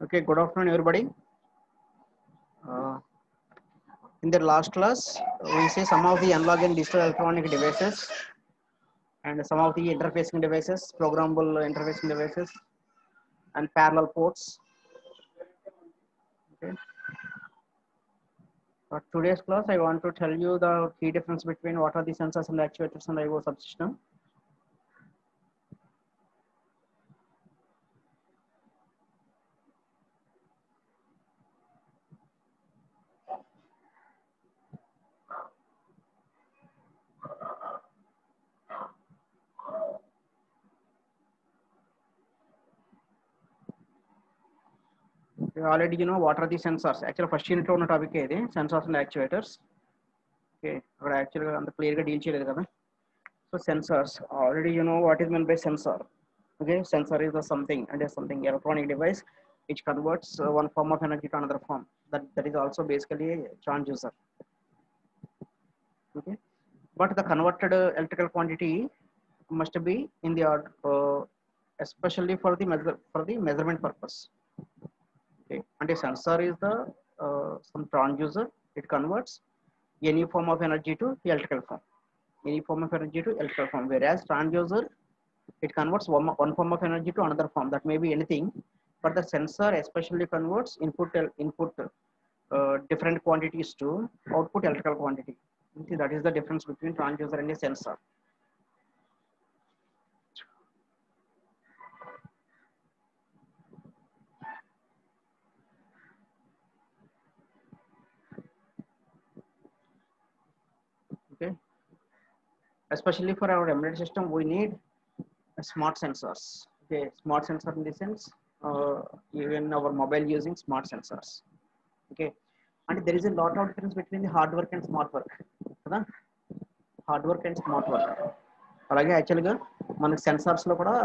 Okay, good afternoon, everybody. Uh, in the last class, we see some of the analog and digital electronic devices and some of the interfacing devices, programmable interfacing devices, and parallel ports. Okay. For today's class, I want to tell you the key difference between what are the sensors and actuators and IO subsystem. Already you know what are the sensors. Actually, first unit ఉన్న topic ఇది sensors and actuators. Okay, అక్కడ యాక్చువల్గా అంత క్లియర్గా deal చేయలేదు కదా. So sensors, already you know what is meant by sensor. Okay, sensor is a something and a something electronic device which converts one form of energy to another form. That is also basically a transducer. Okay, but the converted electrical quantity must be in the order, especially for the measurement purpose. Okay, and a sensor is the some transducer. It converts any form of energy to the electrical form. Any form of energy to electrical form. Whereas transducer, it converts one form of energy to another form. That may be anything, but the sensor especially converts input different quantities to output electrical quantity. See, that is the difference between transducer and a sensor. Okay, especially for our embedded system, we need smart sensors. Okay, smart sensor in the sense, even our mobile using smart sensors. Okay, and there is a lot of difference between the hard work and smart work. Kada? Hard work and smart work. అలాగే యాక్చువల్గా మనకి సెన్సార్స్లో కూడా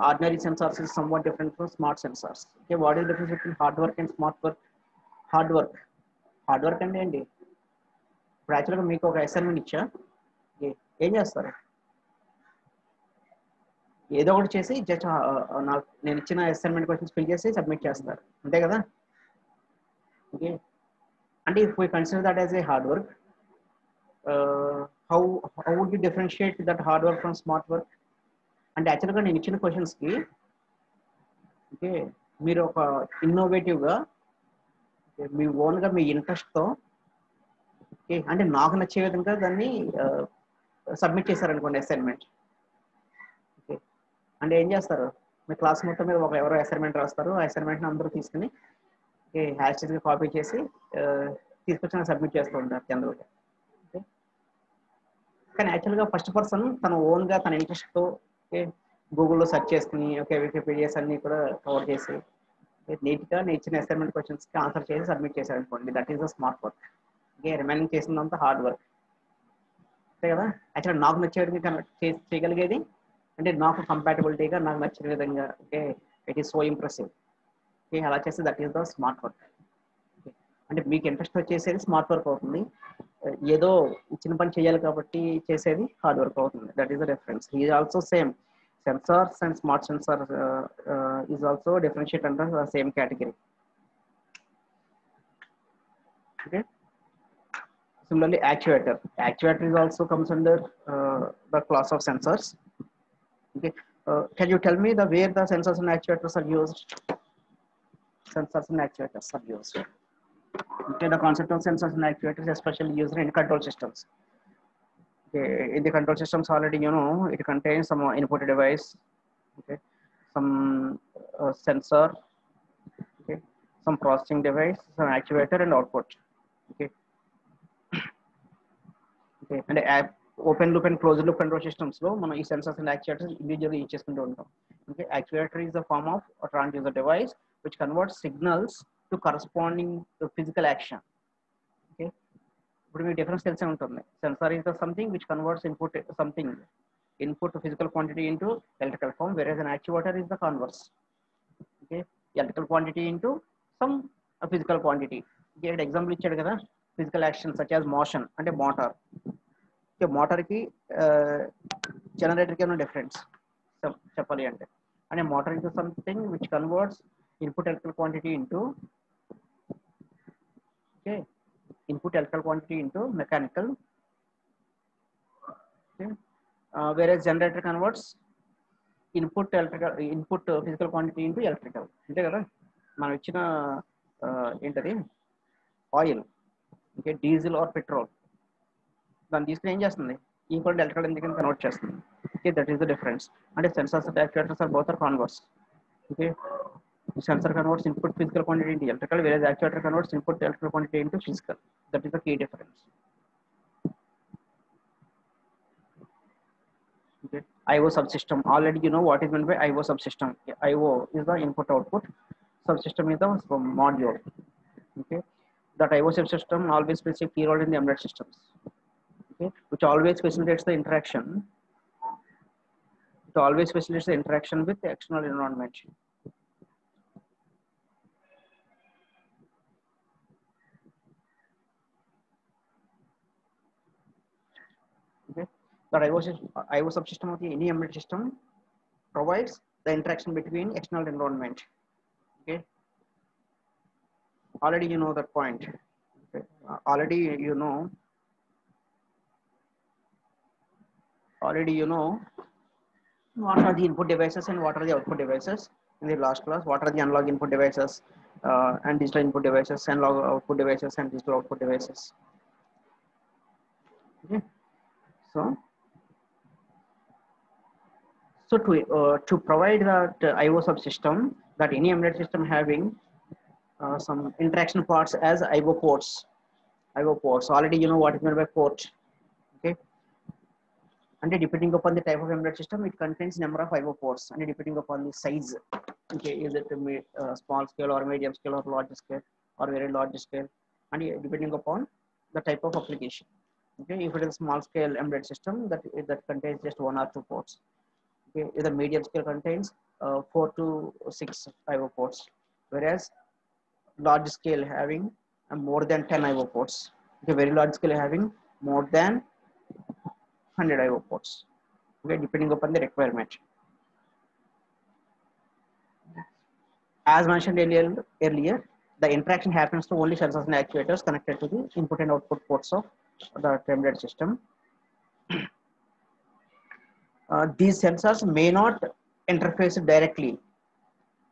ordinary sensors is some what different from smart sensors. Okay, what is difference between hard work and smart work? Hard work అంటే ఏంటి? ఇప్పుడు యాక్చువల్గా మీకు ఒక అసైన్మెంట్ ఇచ్చా, ఏం చేస్తారు? ఏదో ఒకటి చేసి జస్ట్ నేను ఇచ్చిన అసైన్మెంట్ క్వశ్చన్స్ ఫిల్ చేసి సబ్మిట్ చేస్తారు, అంతే కదా? ఓకే, అంటే if we consider that as a hard work, how would you differentiate that hard work from smart work? అంటే యాక్చువల్గా నేను ఇచ్చిన క్వశ్చన్స్కి ఓకే మీరు ఒక ఇన్నోవేటివ్గా మీ ఓన్గా మీ ఇంట్రెస్ట్తో ఓకే అంటే నాకు నచ్చే విధంగా దాన్ని సబ్మిట్ చేశారనుకోండి అసైన్మెంట్. ఓకే, అంటే ఏం చేస్తారు, మీ క్లాస్ మొత్తం మీద ఎవరో అసైన్మెంట్ రాస్తారు, ఆ అసైన్మెంట్ని అందరూ తీసుకుని ఓకే హ్యాష్గా కాపీ చేసి తీసుకొచ్చి సబ్మిట్ చేస్తూ ఉంటారు కింద. ఓకే, కానీ యాక్చువల్గా ఫస్ట్ పర్సన్ తన ఓన్గా తన ఇంట్రెస్ట్తో ఓకే గూగుల్లో సెర్చ్ చేసుకుని ఓకే వికీపీడియాస్ అన్ని కూడా కవర్ చేసి నీట్గా నేను ఇచ్చిన అసైన్మెంట్ క్వశ్చన్స్కి ఆన్సర్ చేసి సబ్మిట్ చేశారు అనుకోండి, that is the smart work. Okay, remaining చేసిందంతా హార్డ్ వర్క్, అంతే కదా? యాక్చువల్గా నాకు నచ్చే విధంగా చేయగలిగేది అంటే నాకు కంపాటబిలిటీగా నాకు నచ్చిన విధంగా okay it is so impressive. Okay, అలా చేస్తే that is the smart work. అంటే మీకు ఇంట్రెస్ట్ వచ్చేసేది స్మార్ట్ వర్క్ అవుతుంది, ఏదో ఇచ్చిన పని చేయాలి కాబట్టి చేసేది హార్డ్ వర్క్ అవుతుంది. That is the difference. Is also same sensors and smart sensor is also differentiated under the same category. Okay, similarly actuator is also comes under the class of sensors. Okay, can you tell me where the sensors and actuators are used? Sensors and actuators are used. Okay, the concept of sensors and actuators is especially used in control systems. Okay, in the control systems already you know it contains some input device, okay, some sensor, okay, some processing device, some actuator and output. Okay, okay, and open loop and closed loop control systems lo మనం ఈ sensors and actuators individually use చేసుకుంటూ ఉంటాం. Okay, actuator is a form of a transducer device which converts signals to corresponding to physical action. Okay, ఇప్పుడు మీకు difference తెలిసే ఉంటుంది. Sensor is the something which converts input to physical quantity into electrical form, whereas an actuator is the converse. Okay, electrical quantity into some physical quantity. Okay, example ఇచ్చాడు కదా, physical action such as motion అంటే motor. Okay, మోటార్కి జనరేటర్కి ఏమైనా difference చెప్పాలి అంటే motor is something which converts input electrical quantity into, okay, input electrical quantity into mechanical, okay, whereas generator converts input physical quantity into electrical. అంతే కదా, మనం ఇచ్చిన ఏంటది oil, okay, diesel or petrol, దాన్ని తీసుకుని ఏం చేస్తుంది, ఈక్వల్ ఎలక్ట్రికల్ ఎందుకు కన్వర్ట్ చేస్తుంది. Okay, that is the difference. అంటే sensors actuators are both are converse. Okay, sensor converts input physical quantity into electrical, whereas actuator converts input electrical quantity into physical. That is the key difference. Okay, IO subsystem, already you know what is meant by IO subsystem. IO is the input output, subsystem is the module. Okay, that IO subsystem always plays a key role in the embedded systems. Okay, which always facilitates the interaction. It always facilitates the interaction with the external environment. Okay, the IO subsystem of any embedded system provides the interaction between external environment. Okay, already you know that point. Okay, already you know what are the input devices and what are the output devices in the last class. What are the analog input devices and digital input devices, analog output devices and digital output devices. Okay, so to provide that IO subsystem, that any embedded system having some interaction parts as IO ports. Already you know what is meant by port. Okay, and depending upon the type of embedded system, it contains number of IO ports, and depending upon the size. Okay, is it small scale or medium scale or large scale or very large scale, and depending upon the type of application. Okay, if it is a small scale embedded system, that contains just 1 or 2 ports. Okay, if the medium scale contains 4 to 6 IO ports, whereas large scale having more than 10 IO ports. Okay, very large scale having more than 100 IO ports. Okay, depending upon the requirement. As mentioned earlier, the interaction happens to only sensors and actuators connected to the input and output ports of the embedded system. These sensors may not interface directly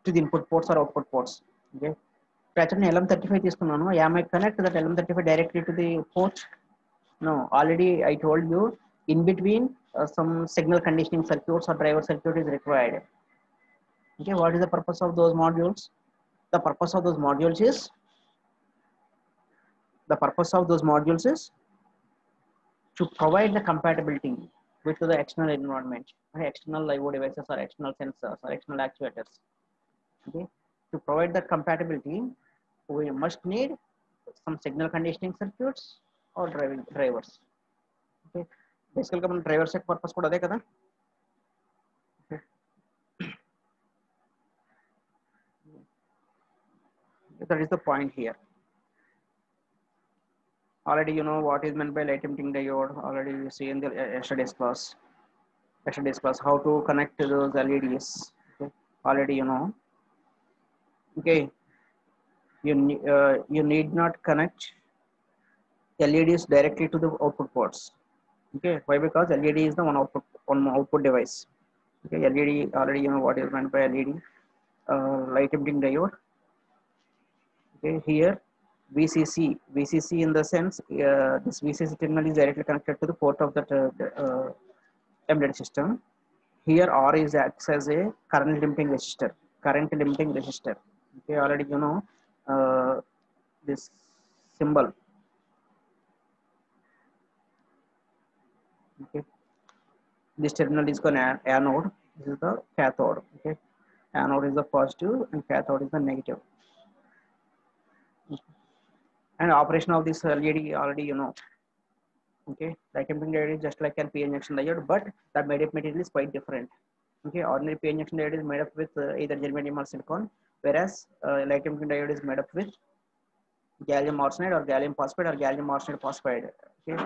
to the input ports or output ports. Okay, LM35 తీసుకున్నాను. Am I connect that LM35 directly to the port? No, already I told you, in between some signal conditioning circuits or driver circuit is required. Okay, what is the purpose of those modules? The purpose of those modules is to provide the compatibility with the external environment, external IO devices or external sensors or external actuators. Okay, to provide that compatibility, we must need some signal conditioning circuits or drivers. Okay, basically మన driver set purpose కూడా అదే కదా. Okay, that is the point here. Already you know what is meant by light emitting diode. Already you see in the yesterday's class how to connect to those LEDs. Okay, already you know. Okay, you need not connect LEDs directly to the output ports. Okay, why? Because LED is the one output device. Okay, LED, already you know what is meant by LED, light emitting diode. Okay, here VCC in the sense this VCC terminal is directly connected to the port of that embedded system. Here R is acts as a current limiting resistor. Okay, already you know this symbol. Okay, this terminal is called anode. This is the cathode. Okay, anode is the positive and cathode is the negative. Okay. And operation of this LED already you know. Okay, light emitting diode is just like an P junction diode, but the made up material is quite different. Okay, ordinary P junction diode is made up with either germanium or silicon, whereas light emitting diode is made up with gallium arsenide or gallium phosphide or gallium arsenide phosphide. Okay,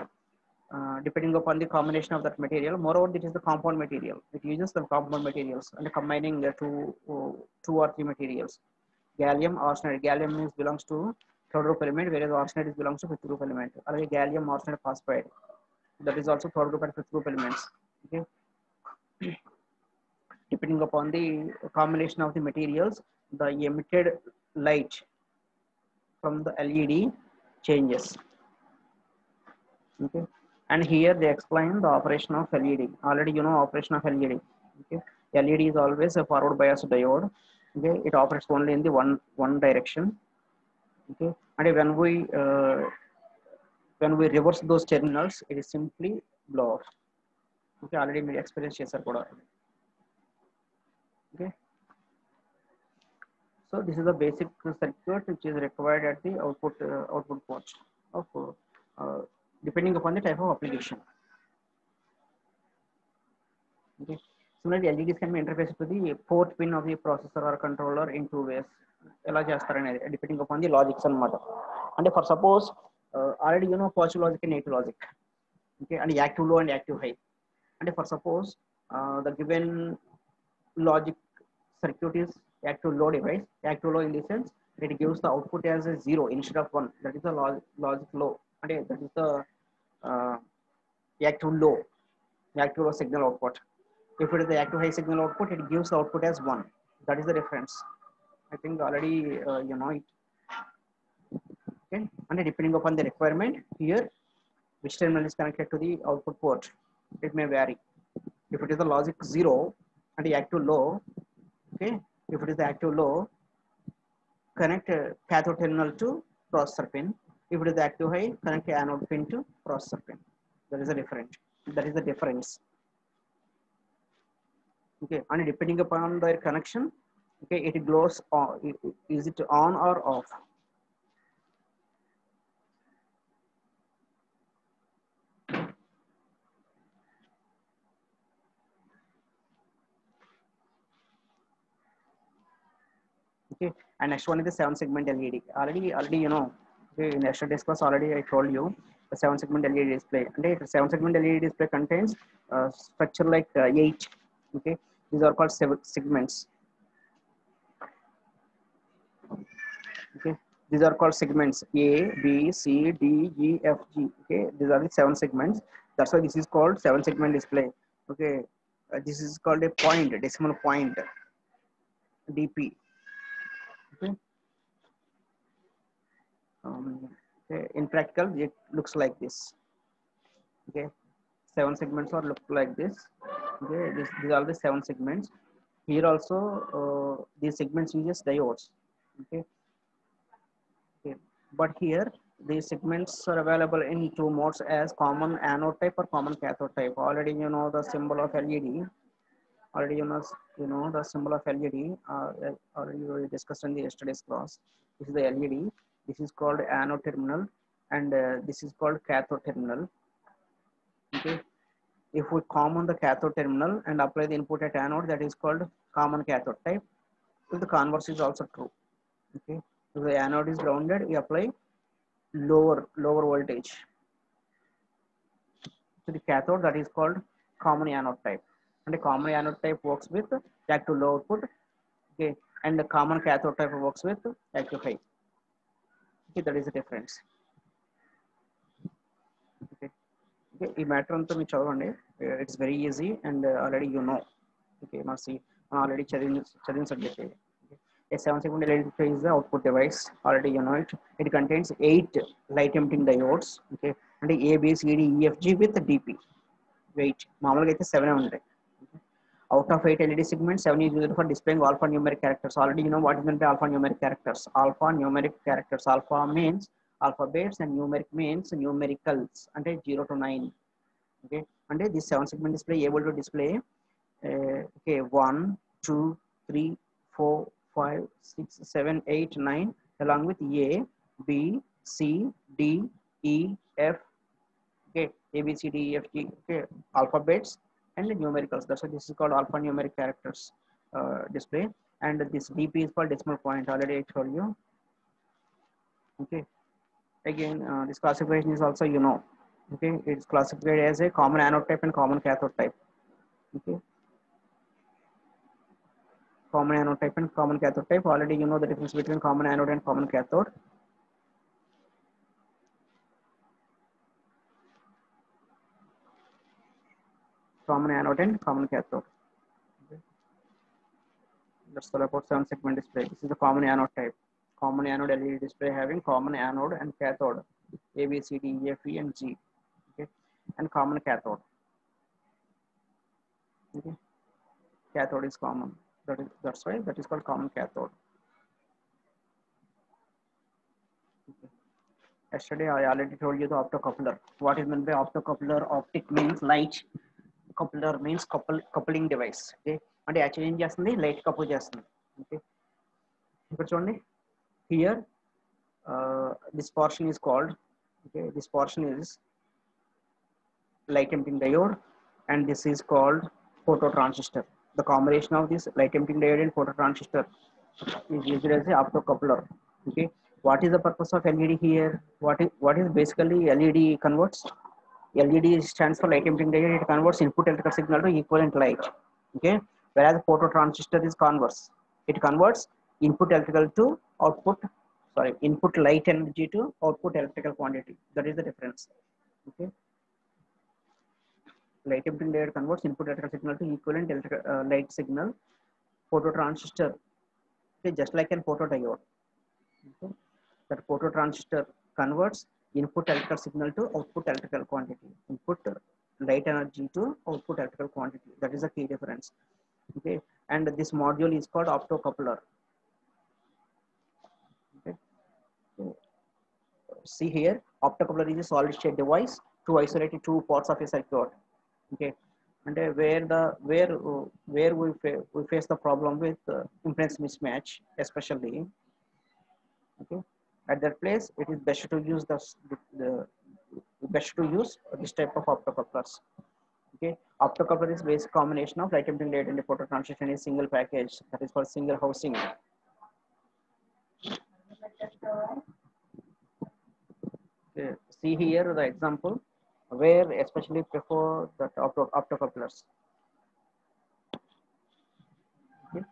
depending upon the combination of that material. Moreover, it is the compound material. It uses the compound materials and combining the two or three materials. Gallium arsenide. Gallium means belongs to third group element, whereas arsenide belongs to fifth group element. Already gallium arsenide phosphide, that is also third group and fifth group elements. Okay, depending upon the combination of the materials, the emitted light from the LED changes. Okay, and here they explain the operation of LED. Already you know operation of LED. Okay, LED is always a forward bias diode. Okay, it operates only in the one direction. Okay, and when we reverse those terminals, it is simply blow off. Okay, already we experience చేశారు కూడా. Okay, so this is the basic circuit which is required at the output port of depending upon the type of application. Okay, similarly LEDs can be interfaced to the port pin of the processor or controller in two ways. ఎలా చేస్తారనేది depending upon the logics అన్నమాట. అంటే for suppose already you know positive logic and negative logic. Okay, and active low and active high. And for suppose the given logic circuit is active low device, active low in the sense that it gives the output as a 0 instead of 1. That is the logic low. And that is the active low signal output. If it is the active high signal output, it gives the output as 1. That is the difference. I think already you know it. Okay, and depending upon the requirement here, which terminal is connected to the output port, it may vary. If it is the logic 0 and the active low, okay, if it is the active low, connect cathode terminal to processor pin. If it is the active high, connect anode pin to processor pin. That is the difference. That is the difference. Okay, and depending upon their connection, okay, it glows on. Is it on or off? Okay, and next one is the 7-segment LED. Already you know. Okay, in yesterday's class already I told you the 7-segment LED display. And the 7-segment LED display contains structure like 8. Okay, these are called segments. Okay, these are called segments A, B, C, D, E, F, G. Okay, these are the 7 segments. That's why this is called 7-segment display. Okay, this is called a point, decimal point, DP. Okay. Okay, in practical it looks like this. Okay, 7 segments are look like this. Okay, these are the 7 segments. Here also these segments uses diodes. Okay. Okay, but here these segments are available in 2 modes as common anode type or common cathode type. Already you know the symbol of LED. Already you know the symbol of LED. Already we discussed in the yesterday's class. This is the LED. This is called anode terminal, and this is called cathode terminal. Okay, if we common the cathode terminal and apply the input at anode, that is called common cathode type. If the converse is also true. Okay, if the anode is grounded, we apply lower voltage to the cathode, that is called common anode type. And the common anode type works with active low output. Okay, and the common cathode type works with active high. Okay, that is the difference. Okay, okay, ఈ matter అంతా మీరు చదవండి. It's very easy and already you know. Okay, మనం see already చదివిన subject. A 7-segment LED display is the output device. Already you know it. It contains 8 light emitting diodes. Okay, and A, B, C, D, E, F, G with DP. Wait, మామూలుగా అయితే 7 ఉంటాయి. Out of 8 LED segments, 7 is used for displaying alphanumeric characters. Already you know what is meant by alphanumeric characters. Alphanumeric characters. Alpha means alphabets and numeric means numericals. అంటే 0 to 9. Okay, and this 7-segment display able to display okay 1, 2, 3, 4, 5, 6, 7, 8, 9 along with A, B, C, D, E, F. Okay, A, B, C, D, E, F, G. Okay, alphabets and numericals. That's why this is called alphanumeric characters display. And this DP is called decimal point. Already I told you. Okay, again this classification is also you know. Okay, it's classified as a common anode type and common cathode type. Okay. common anode type and common cathode type. Already you know the difference between common anode and common cathode. Common anode and common cathode. Okay. Let's talk about 7-segment display. This is the common anode type. Common anode LED display having common anode and cathode. A, B, C, D, E, F, E, and G. Okay. And common cathode. Okay. Cathode is common. That's why that is called common cathode. Okay. Yesterday I already told you the optocoupler. What is meant by optocoupler? Optic means light. Coupler means coupling device. Okay. And actually ఏం చేస్తుంది light couple చేస్తుంది. Okay. ఇక్కడ చూడండి here this portion is called, okay, this portion is light emitting diode and this is called phototransistor. The combination of this light emitting diode and phototransistor is used as a optocoupler. Okay, what is the purpose of LED here? What is basically LED converts? LED stands for light emitting diode. It converts input electrical signal to equivalent light. Okay, whereas the phototransistor is converse. It converts input electrical to output, sorry, input light energy to output electrical quantity. That is the difference. Okay, light emitting diode converts input electrical signal to equivalent electrical light signal. Phototransistor, okay, just like an photodiode. Okay, that phototransistor converts input electrical signal to output electrical quantity. Input light energy to output electrical quantity. That is the key difference. Okay, and this module is called optocoupler. Okay, so see here, optocoupler is a solid state device to isolate two parts of a circuit. Okay, and where we face the problem with impedance mismatch, especially. Okay, at that place it is best to use the best to use this type of optocouplers. Okay, optocoupler is basic combination of light emitting diode and phototransistor in a single package. That is called single housing. Okay, see here the example where especially prefer that optocouplers. Okay.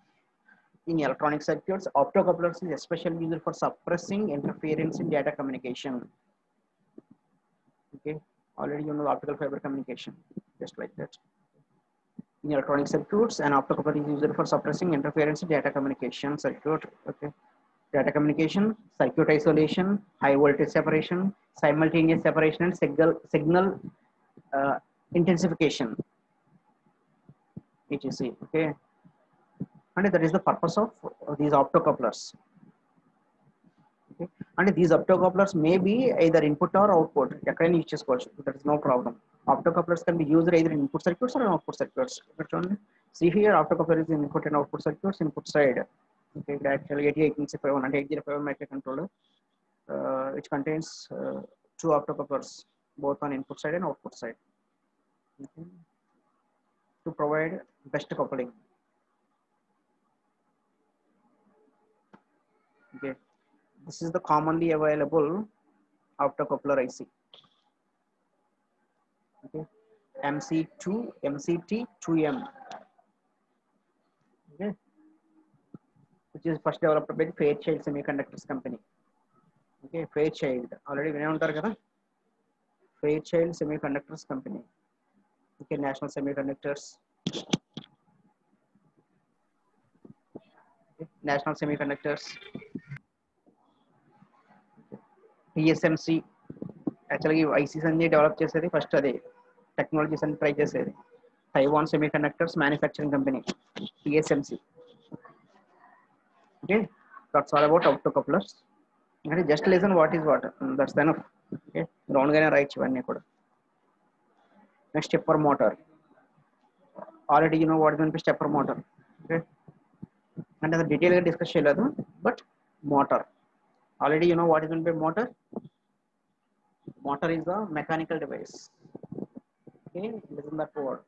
In electronic circuits, optocouplers is especially used for suppressing interference in data communication. Okay, already you know optical fiber communication, just like that. In electronic circuits, an optocoupler is used for suppressing interference in data communication circuit. Okay, data communication, circuit isolation, high voltage separation, simultaneous separation, and signal intensification, etc. Okay, and that is the purpose of these optocouplers. Okay, and these optocouplers may be either input or output. That is no problem. Optocouplers can be used either in input circuits or in output circuits. See here, optocoupler is in input and output circuits. Input side, okay, actually 8851 and 8051 microcontroller, which contains two optocouplers, both on input side and output side, okay, to provide best coupling. Okay, this is the commonly available optocoupler IC. Okay, MCT2M. Okay, which is first developed by Fairchild Semiconductors company. Okay, Fairchild already we know that Fairchild Semiconductors company. Okay, National Semiconductors. Okay, National Semiconductors. TSMC. Actually, ICs అన్ని develop చేసేది first అదే, technologies అన్ని try చేసేది Taiwan Semiconductors Manufacturing Company, TSMC. Okay, that's all about optocouplers. Okay, just listen what is what. That's enough. Okay, round gaine right ivanni kuda. Next, stepper motor. Already you know what is meant by stepper motor. Okay, and the detail ga discuss cheyaladu, but motor. Already you know what is meant by motor. Motor is a mechanical device. Okay, listen that word.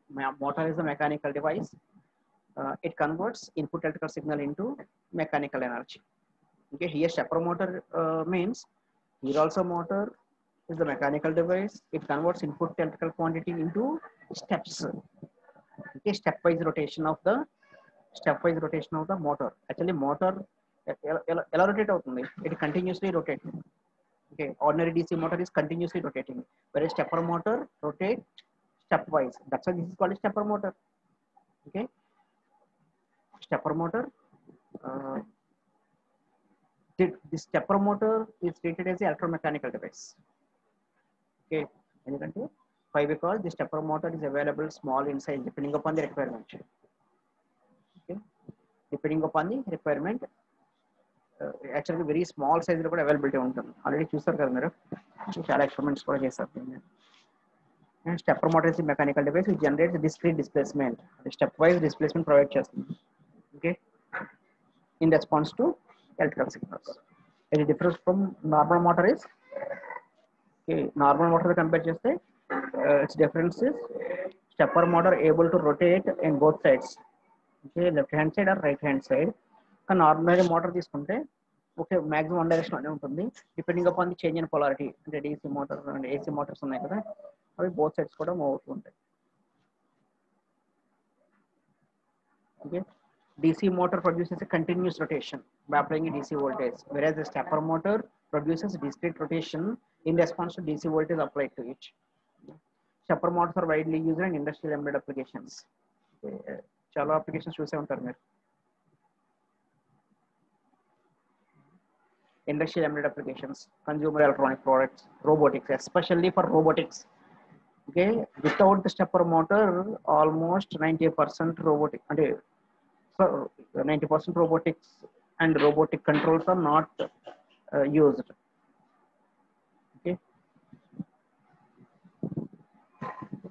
Motor is a mechanical device. It converts input electrical signal into mechanical energy. Okay, here stepper motor means here also motor is the mechanical device. It converts input electrical quantity into steps. Okay, stepwise rotation of the stepwise rotation of the motor. Actually motor ఎలా rotate అవుతుంది, it continuously rotate. Okay, ordinary DC motor is continuously rotating, whereas stepper motor rotate stepwise. That's why this is called stepper motor. Okay, stepper motor, this stepper motor is treated as an electromechanical device. Okay, ఎందుకంటే why? Because the stepper motor is available small in size depending upon the requirement. Okay, depending upon the requirement, actually very small size లో కూడా availability ఉంటుంది. Already చూసారు కదా మీరు, చాలా experiments కూడా చేస్తారు. And stepper motor is a mechanical device which generates discrete displacement. The stepwise displacement provide చేస్తుంది. Okay, in response to electrical signals. The difference from normal motor is, okay, normal motor compare చేస్తే its difference is stepper motor able to rotate in both sides. Okay, left hand side or right hand side. కానీ normal motor తీసుకుంటే okay maximum one direction అనే ఉంటుంది, depending upon the change in polarity. అంటే DC motor and AC motors ఉన్నాయి కదా, అవి both sides కూడా move అవుతూ ఉంటాయి. Okay, DC motor produces a continuous rotation by applying a DC voltage, whereas the stepper motor produces discrete rotation in response to DC voltage applied to it. Stepper motors are widely used in industrial embedded applications. చాలా applications చూసే ఉంటారు మీరు. Industrial embedded applications, consumer electronic products, robotics, especially for robotics. Okay, without the stepper motor, almost 90% robotic, so 90% robotics and robotic controls are not used. Okay,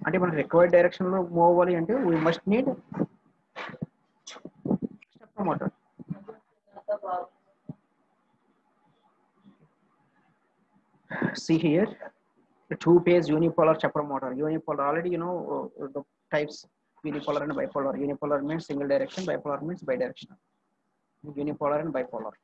అంటే మన required direction లో move అవ్వాలి అంటే we must need stepper motor. See here, the two-phase unipolar stepper motor. Unipolar, already you know the types: unipolar and bipolar. Unipolar means single direction, bipolar means bidirectional. Unipolar and bipolar,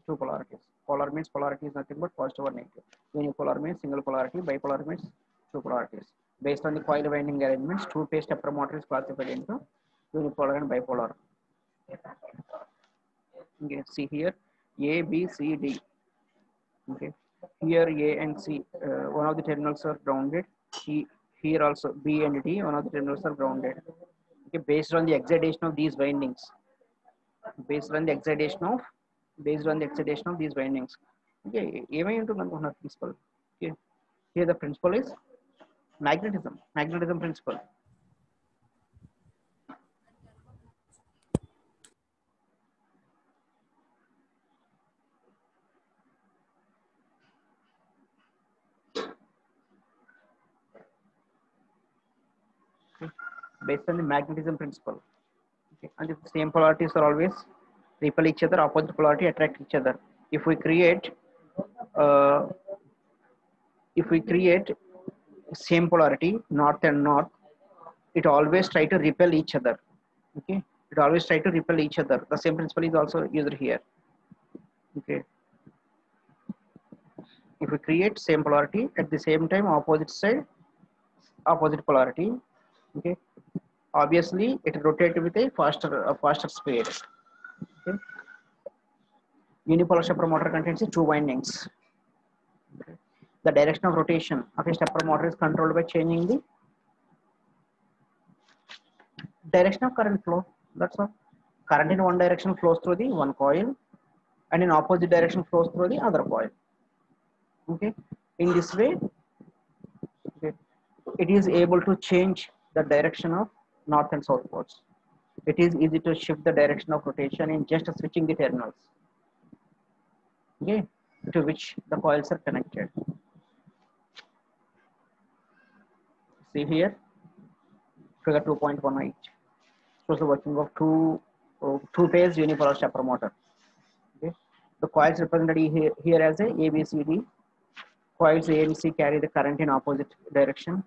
two polarities. Polar means polarity is nothing but positive or negative. Unipolar means single polarity, bipolar means two polarities. Based on the coil winding arrangements, two-phase stepper motor is classified into unipolar and bipolar. Okay, see here, A, B, C, D. Okay, here A and C, one of the terminals are grounded. Here also B and D, one of the terminals are grounded. Okay, based on the excitation of these windings, based on the excitation of these windings. Okay, ఏమై ఉంటుంది అనుకున్నారు principal? Okay, here the principle is magnetism principle. Based on the magnetism principle. Okay, and the same polarities are always repel each other, opposite polarity attract each other. If we create same polarity, north and north, it always try to repel each other. Okay, it always try to repel each other. The same principle is also used here. Okay, if we create same polarity, at the same time opposite side opposite polarity, okay, obviously it rotates with a faster speed. Okay, unipolar stepper motor contains two windings. Okay, the direction of rotation of a stepper motor is controlled by changing the direction of current flow. That's all. Current in one direction flows through the one coil, and in opposite direction flows through the other coil. Okay, in this way, okay, it is able to change the direction of north and south poles. It is easy to shift the direction of rotation in just switching the terminals, okay, to which the coils are connected. See here, figure 2.18 shows the working of two-phase unipolar stepper motor. Okay, the coils represented here as a ABCD. Coils A and C carry the current in opposite direction.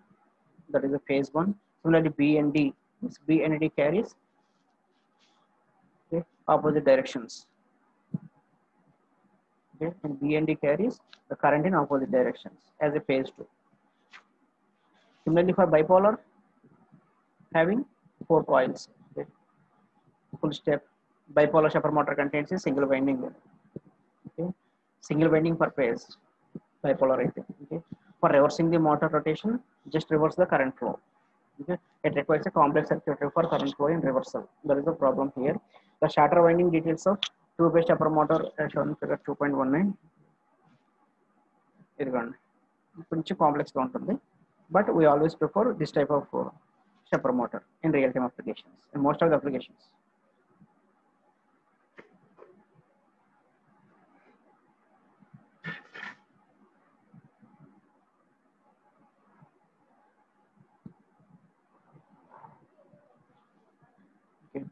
That is the phase one. Similarly, B and D. This B and D carries, okay, opposite directions. Okay, and B and D carries the current in opposite directions as a phase two. Similarly, for bipolar, having four coils. Okay. Full step. Bipolar stepper motor contains a single winding. Okay. Single winding per phase. Bipolar, I think. Okay. For reversing the motor rotation, just reverse the current flow. Okay. It requires a complex circuitry for current flow in reversal. There is a problem here. The starter winding details of two-phase stepper motor as shown in figure 2.19. ఇదిగోండి కొంచెం కాంప్లెక్స్గా ఉంటుంది but we always prefer this type of stepper motor in real time applications in most of the applications. Okay.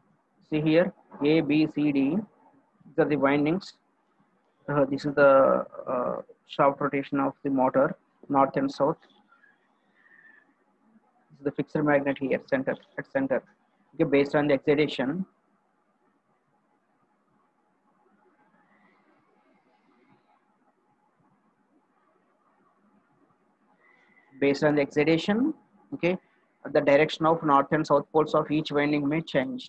See here, A, B, C, D. These are the windings. This is the shaft rotation of the motor, north and south. This is the fixed magnet here, center at center. Okay, based on the excitation. Based on the excitation, okay, the direction of north and south poles of each winding may change.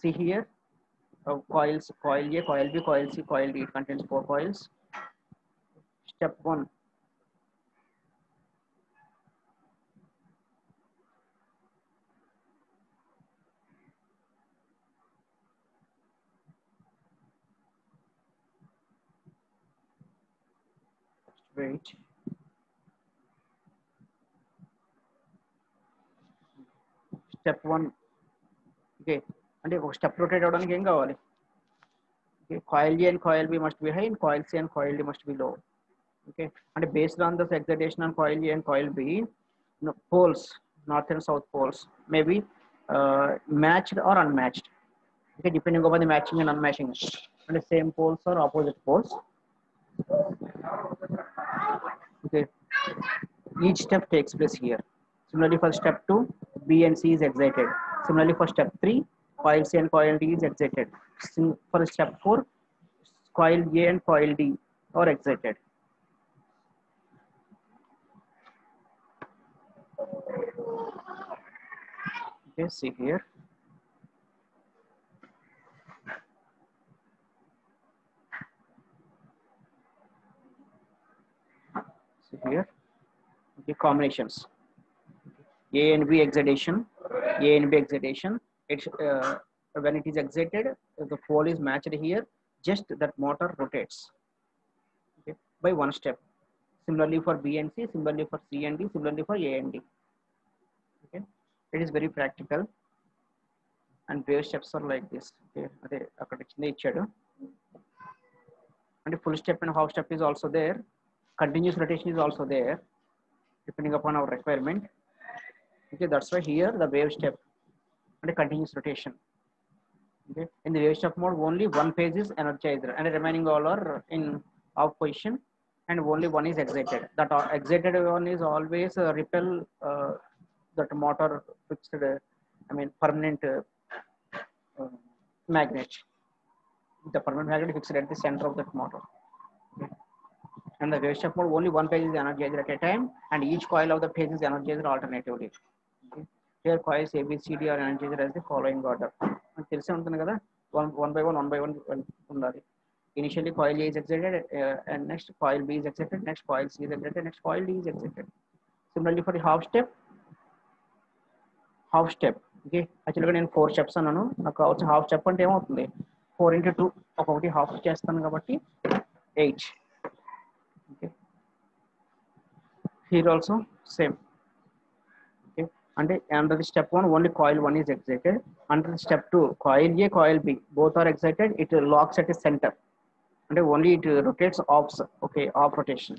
See here, coils, coil A, coil B, coil C, coil D. It contains 4 coils. Step 1. Wait. Step 1. Okay. అంటే ఒక step rotate అవడానికి ఏం కావాలి? Okay. Coil A and coil B must be high, and coil C and coil D must be low. Okay. And based on this excitation on coil A and coil B, poles, north and south poles, may be matched or unmatched. Okay, depending upon the matching and unmatching. And the same poles or opposite poles. Okay. Each step takes place here. Similarly, for step 2, B and C is excited. Similarly, for step 3, coil C and coil D is excited. For step 4, coil A and coil D are excited. Okay, see here. See here. Okay, combinations. A and B excitation. A and B excitation. It's when it is excited, the pole is matched here. Just that motor rotates. Okay, by one step. Similarly for B and C, similarly for C and D, similarly for A and D. Okay, it is very practical, and wave steps are like this. Okay, అదే అక్కడ ఇచ్చాడు. And full step and half step is also there. Continuous rotation is also there, depending upon our requirement. Okay, that's why here the wave step and a continuous rotation. Okay, in the wave step mode, only one phase is energized, and the remaining all are in off position, and only one is excited. That excited one is always repel that motor fixed, permanent magnet. The permanent magnet fixed at the center of that motor. Okay. And the wave step mode, only one phase is energized at a time, and each coil of the phase is energized alternatively. Okay. Here coils A, B, C, D are energized as the following order. తెలిసే ఉంటుంది కదా, one by one ఉండాలి. Initially coil A is excited, and next coil B is excited, next coil C is excited, next coil D is excited. Similarly for the half step. Okay, యాక్చువల్గా నేను 4 steps అన్నాను, నాకు కావాల్సిన half step అంటే ఏమవుతుంది, 4 into 2 ఒక్కొక్కటి half చేస్తాను కాబట్టి 8. Okay, here also same. Okay, and under the step 1 only coil 1 is excited. Under the step 2 coil A, coil B both are excited. It locks at the center, and only it rotates off. Okay, off rotation.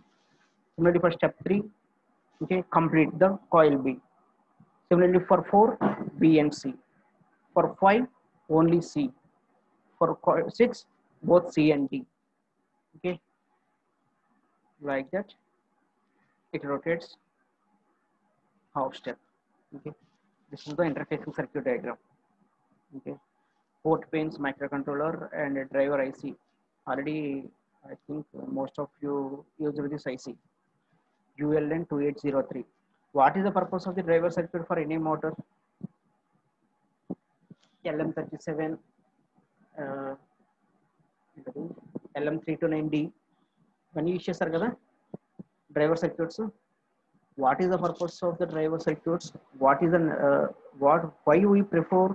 Similarly for step 3, okay, complete the coil B. Similarly for 4, B and C. For 5, only C. For 6, both C and D. Okay, like that it rotates half step. Okay, this is the interfacing circuit diagram. Okay, port pins, microcontroller, and a driver IC. Already I think most of you use this IC, ULN 2803. What is the purpose of the driver circuit for any motor? LM37, LM329D ఇవన్నీ use చేస్తారు కదా driver circuits. What is the purpose of the driver circuits? What is the why we prefer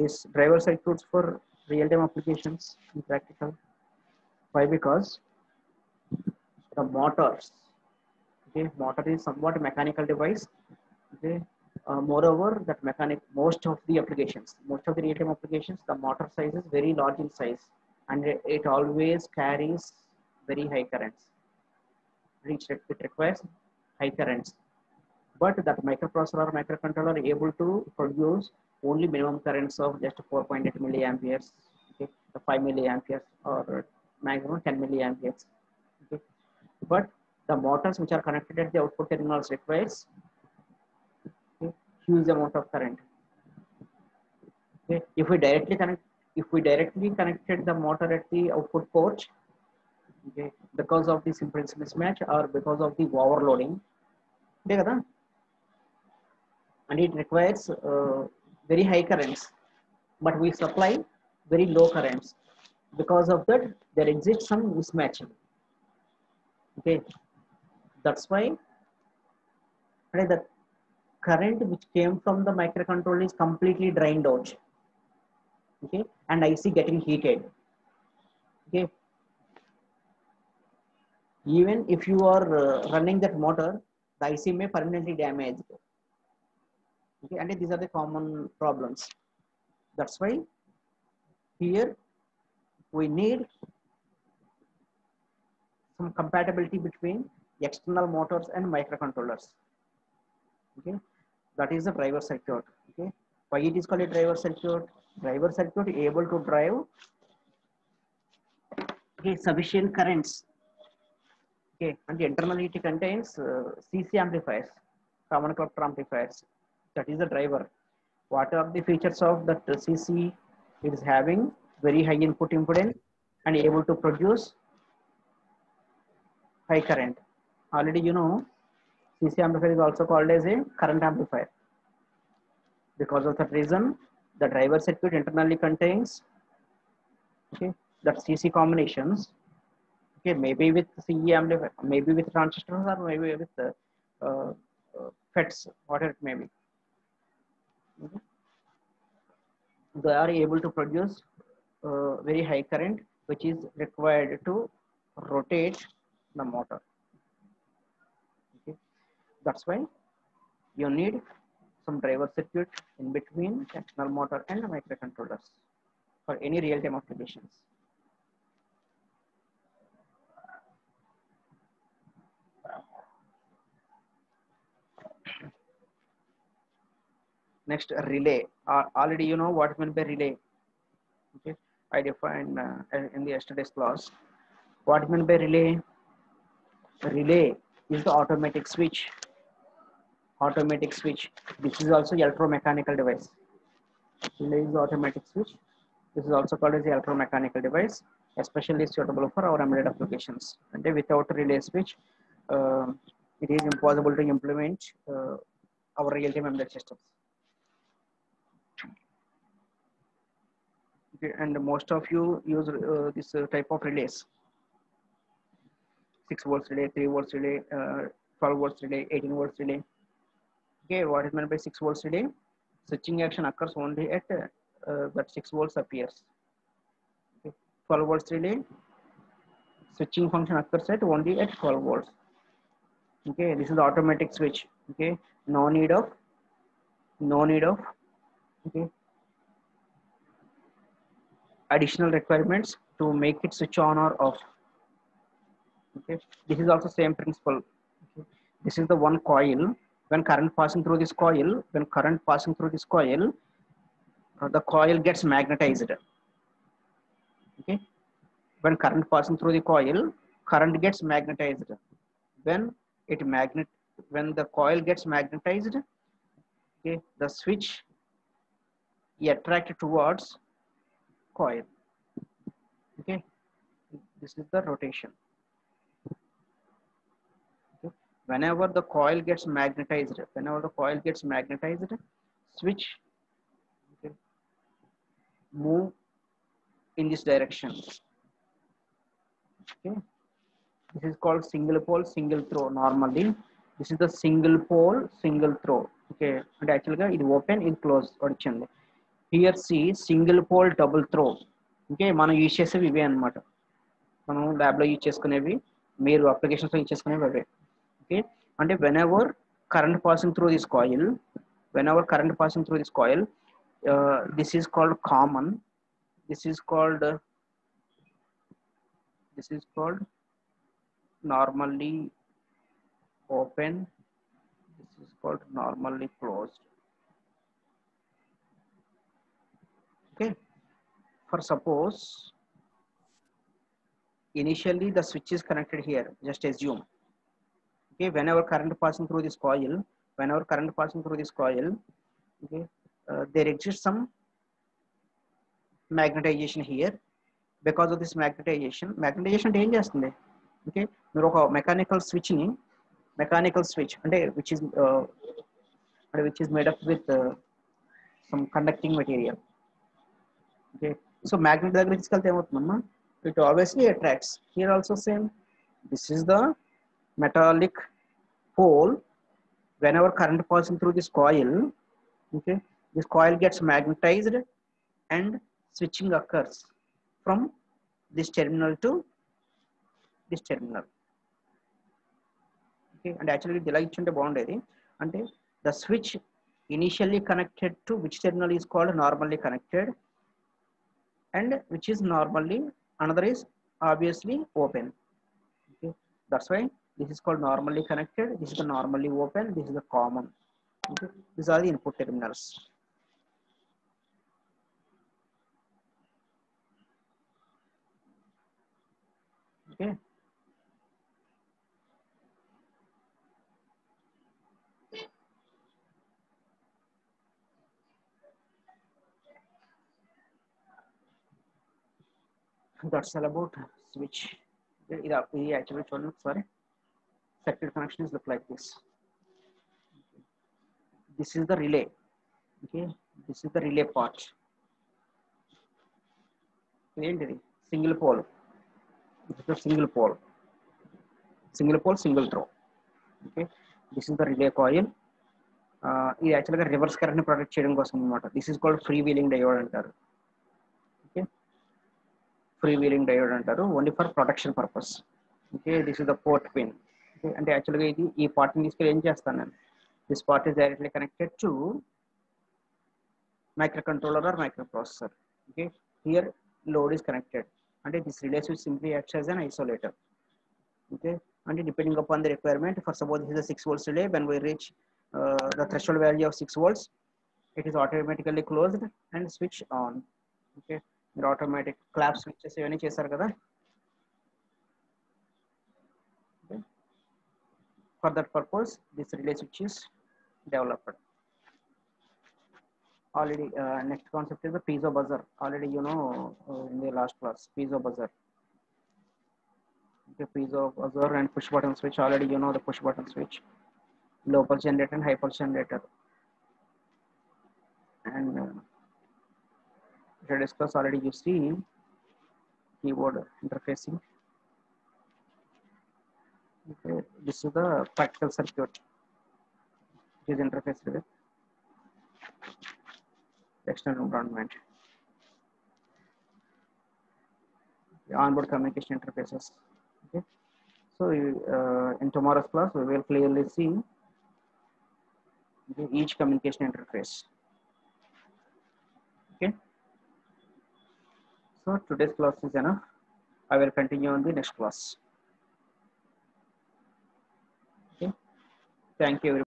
this driver circuits for real-time applications in practical? Why? Because the motors, okay, motor is somewhat a mechanical device, okay. Moreover, that most of the real-time applications, the motor size is very large in size, and it always carries very high currents. It requires high currents, but that microprocessor or microcontroller are able to produce only minimum currents of just 4.8 milliamperes, okay, 5 milliamperes, or maximum 10 milliamperes, okay. But the motors which are connected at the output terminals requires, okay, huge amount of current, okay. If we directly connected the motor at the output port, okay, because of this impedance mismatch or because of the overloading, and it requires very high currents, but we supply very low currents. Because of that, there exists some mismatch, okay. That's why the current which came from the microcontroller is completely drained out, okay, and IC getting heated, okay. Even if you are running that motor, the IC may permanently damaged, okay, and these are the common problems. That's why here we need some compatibility between external motors and microcontrollers, okay. That is the driver circuit, okay. Why it is called a driver circuit? Driver circuit able to drive, okay, sufficient currents, okay, and internally it contains CC amplifiers, common collector amplifiers. That is the driver. What are the features of that CC? It is having very high input impedance and able to produce high current. Already you know, CC amplifier is also called as a current amplifier. Because of that reason, the driver circuit internally contains, okay, that CC combinations, okay, maybe with CE amplifier, maybe with transistors, or maybe with FETs, whatever it may be. Okay. They are able to produce very high current, which is required to rotate the motor, okay. That's why you need some driver circuit in between external motor and microcontrollers for any real-time applications. Next, relay. Already you know what meant by relay, okay. I defined in the yesterday's class what meant by relay. Relay is the automatic switch. This is also electromechanical device. Relay is the automatic switch. This is also called as the electromechanical device, especially suitable for our embedded applications. And without relay switch, it is impossible to implement our real-time embedded systems. Okay, and most of you use this type of relays: 6 volts relay, 3 volts relay, 12 volts relay, 18 volts relay. Okay, what is meant by 6 volts relay? Switching action occurs only at that 6 volts appears. Okay. 12 volts relay, switching function occurs at only at 12 volts. Okay, this is the automatic switch. Okay, no need of okay, additional requirements to make it switch on or off. Okay, this is also same principle. Okay. This is the one coil. When current passing through this coil, the coil gets magnetized. Okay, when current passing through the coil, current gets magnetized. When the coil gets magnetized, okay, the switch attracted towards coil. Okay, this is the rotation. Okay. Whenever the coil gets magnetized, switch, okay, move in this direction. Okay, this is called single pole single throw. Normally this is the single pole single throw. Okay, and actually it open it close vadichindi. Here see single pole double throw. Okay, మనం use చేసేవి ఇవే అన్నమాట. మనం ల్యాబ్లో use చేసుకునేవి, మీరు అప్లికేషన్స్లో use చేసుకునేవి అవే. Okay, అంటే whenever current passing through this coil, this is called common, this is called normally open, this is called normally closed. Okay, for suppose initially the switch is connected here, just assume. Okay, whenever current passing through this coil, okay, there exists some magnetization here. Because of this magnetization అంటే ఏం చేస్తుంది? Okay, మీరు ఒక mechanical switch అంటే which is made up with some conducting material. Okay, so magnet దగ్గర తీసుకెళ్తే ఏమవుతుందమ్మా? It obviously attracts. Here also same. This is the metallic pole. Whenever current passing through this coil, okay, this coil gets magnetized and switching occurs from this terminal to this terminal. Okay, and actually ఇది ఇలా ఇచ్చుంటే బాగుండేది. అంటే the switch initially connected to which terminal is called normally connected, and which is normally, another is obviously open. Okay, that's why this is called normally connected, this is the normally open, this is the common. Okay, these are the input terminals. Okay, that's all about switch. ఇది actually చూడండి ఒకసారి. Circuit connections look like this. This is the relay. Okay, this is the relay part. ఏంటిది? Single pole. This is the single pole single throw. Okay, this is the relay coil. ఇది యాక్చువల్గా reverse current ని protect చేయడం కోసం అన్నమాట. This is called free wheeling diode అంటారు. Okay, free wheeling diode అంటారు, only for protection purpose. Okay, this is the port pin. Okay, అంటే యాక్చువల్గా ఇది ఈ పార్ట్ ని తీసుకెళ్ళి ఏం చేస్తాను నేను? This part is directly connected to microcontroller or microprocessor. Okay, here load is connected, అంటే this relay switch simply acts as an isolator. Okay, and depending upon the requirement, for suppose this is a 6 volts relay, when we reach the threshold value of 6 volts, it is automatically closed and switch on. Okay, మీరు automatic clap switches ఇవన్నీ చేశారు కదా. Okay, for that purpose this relay switch is developed. Already next concept is the piezo buzzer. Already you know in the last class, piezo buzzer. Okay, piezo buzzer and push button switch. Already you know the push button switch, low pulse generator and high pulse generator. And to discuss, already you see keyboard interfacing. Okay, this is the practical circuit. It is interfaced with external environment. The onboard communication interfaces. Okay, so in tomorrow's class we will clearly see each communication interface. Okay, so today's class is enough. I will continue on the next class. Okay, thank you everyone.